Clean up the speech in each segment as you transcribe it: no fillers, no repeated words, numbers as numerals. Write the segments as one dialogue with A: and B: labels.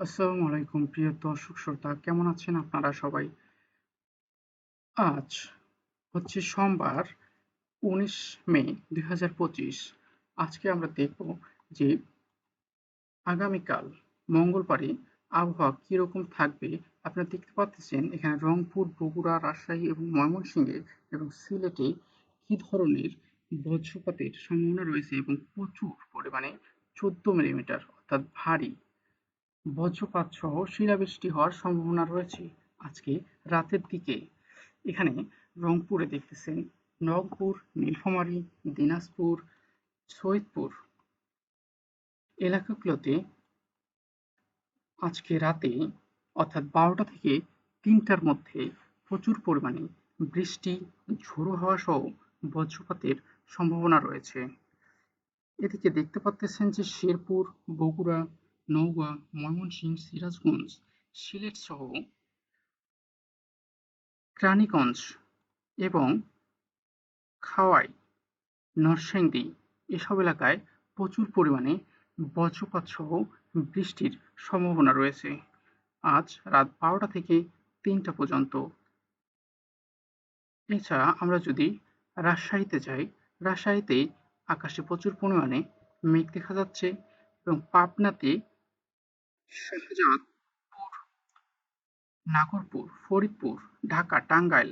A: আসসালামু আলাইকুম প্রিয় দর্শক শ্রোতা, কেমন আছেন আপনারা সবাই? আজ হচ্ছে সোমবার ১৯ মে ২০২৫। আজকে আমরা দেখব যে আগামীকাল মঙ্গলবারে আবহাওয়া কিরকম থাকবে। আপনারা দেখতে পাচ্ছেন এখানে রংপুর, বগুড়া, রাজশাহী এবং ময়মনসিংহে এবং সিলেটে কি ধরনের বজ্রপাতের সম্ভাবনা রয়েছে এবং প্রচুর পরিমাণে ১৪ মিলিমিটার অর্থাৎ ভারী বজ্রপাত সহ শিলাবৃষ্টি হওয়ার সম্ভাবনা রয়েছে আজকে রাতের দিকে। এখানে রংপুরে দেখতেছেন নবপুর, নীলফামারী, দিনাজপুর, সৈয়দপুর এলাকাগুলোতে আজকে রাতে অর্থাৎ ১২টা থেকে ৩টার মধ্যে প্রচুর পরিমাণে বৃষ্টি, ঝোড়ো হাওয়া সহ বজ্রপাতের সম্ভাবনা রয়েছে। এদিকে দেখতে পাচ্ছেন যে শেরপুর, বগুড়া, নওগাঁ, ময়মনসিংহ, সিরাজগঞ্জ, সিলেট সহ কেরানীগঞ্জ এবং খাওয়াই, নরসিংদী এসব এলাকায় প্রচুর পরিমাণে বজ্রপাত সহ বৃষ্টির সম্ভাবনা রয়েছে আজ রাত ১২টা থেকে ৩টা পর্যন্ত। এছাড়া আমরা যদি রাজশাহীতে যাই, রাজশাহীতে আকাশে প্রচুর পরিমাণে মেঘ দেখা যাচ্ছে এবং পাবনাতে শাহজাদপুর, নাগরপুর, ফরিদপুর, ঢাকা, টাঙ্গাইল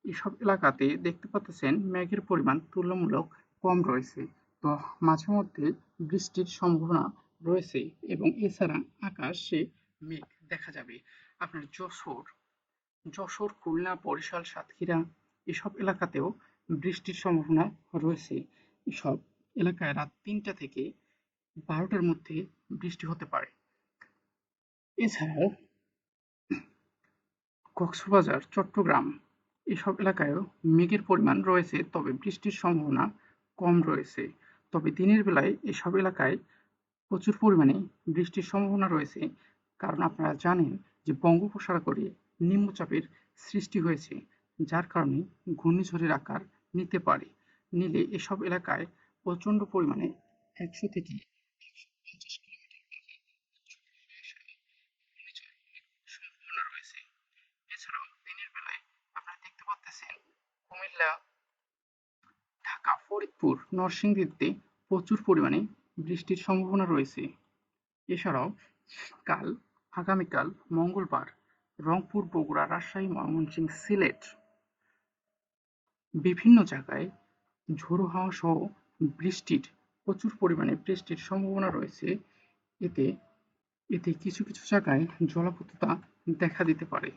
A: এসব এলাকাতে দেখতে পাচ্ছেন মেঘের পরিমাণ তুলনামূলক কম রয়েছে। তো মাঝে মধ্যে বৃষ্টির সম্ভাবনা রয়েছে এবং এছাড়া আকাশে মেঘ দেখা যাবে। আপনার যশোর, খুলনা, বরিশাল, সাতক্ষীরা এসব এলাকাতেও বৃষ্টির সম্ভাবনা রয়েছে। এসব এলাকায় রাত ৩টা থেকে ১২টার মধ্যে বৃষ্টি হতে পারে। এছাড়াও কক্সবাজার, চট্টগ্রাম এসব এলাকায়ও মেঘের পরিমাণ রয়েছে, তবে বৃষ্টির সম্ভাবনা কম রয়েছে। তবে দিনের বেলায় এসব এলাকায় প্রচুর পরিমাণে বৃষ্টির সম্ভাবনা রয়েছে, কারণ আপনারা জানেন যে বঙ্গোপসাগরে নিম্নচাপের সৃষ্টি হয়েছে, যার কারণে ঘূর্ণিঝড়ের আকার নিতে পারে। নিলে এসব এলাকায় প্রচণ্ড পরিমাণে ১০০ থেকে ১৫০ কিলোমিটার বেগে ঘূর্ণিঝড়ের সম্ভাবনা রয়েছে। এছাড়াও দিনের বেলায় আপনারা দেখতে পাচ্ছেন কুমিল্লা, ঢাকা, ফরিদপুর, নরসিংদীতে প্রচুর পরিমাণে বৃষ্টির সম্ভাবনা রয়েছে। এছাড়াও কাল আগামীকাল মঙ্গলবার রংপুর, বগুড়া, রাজশাহী, ময়মনসিংহ, সিলেট বিভিন্ন জায়গায় ঝোড়ো হাওয়া সহ প্রচুর পরিমাণে বৃষ্টির সম্ভাবনা রয়েছে। এতে এতে কিছু কিছু জায়গায় জলাবদ্ধতা দেখা দিতে পারে।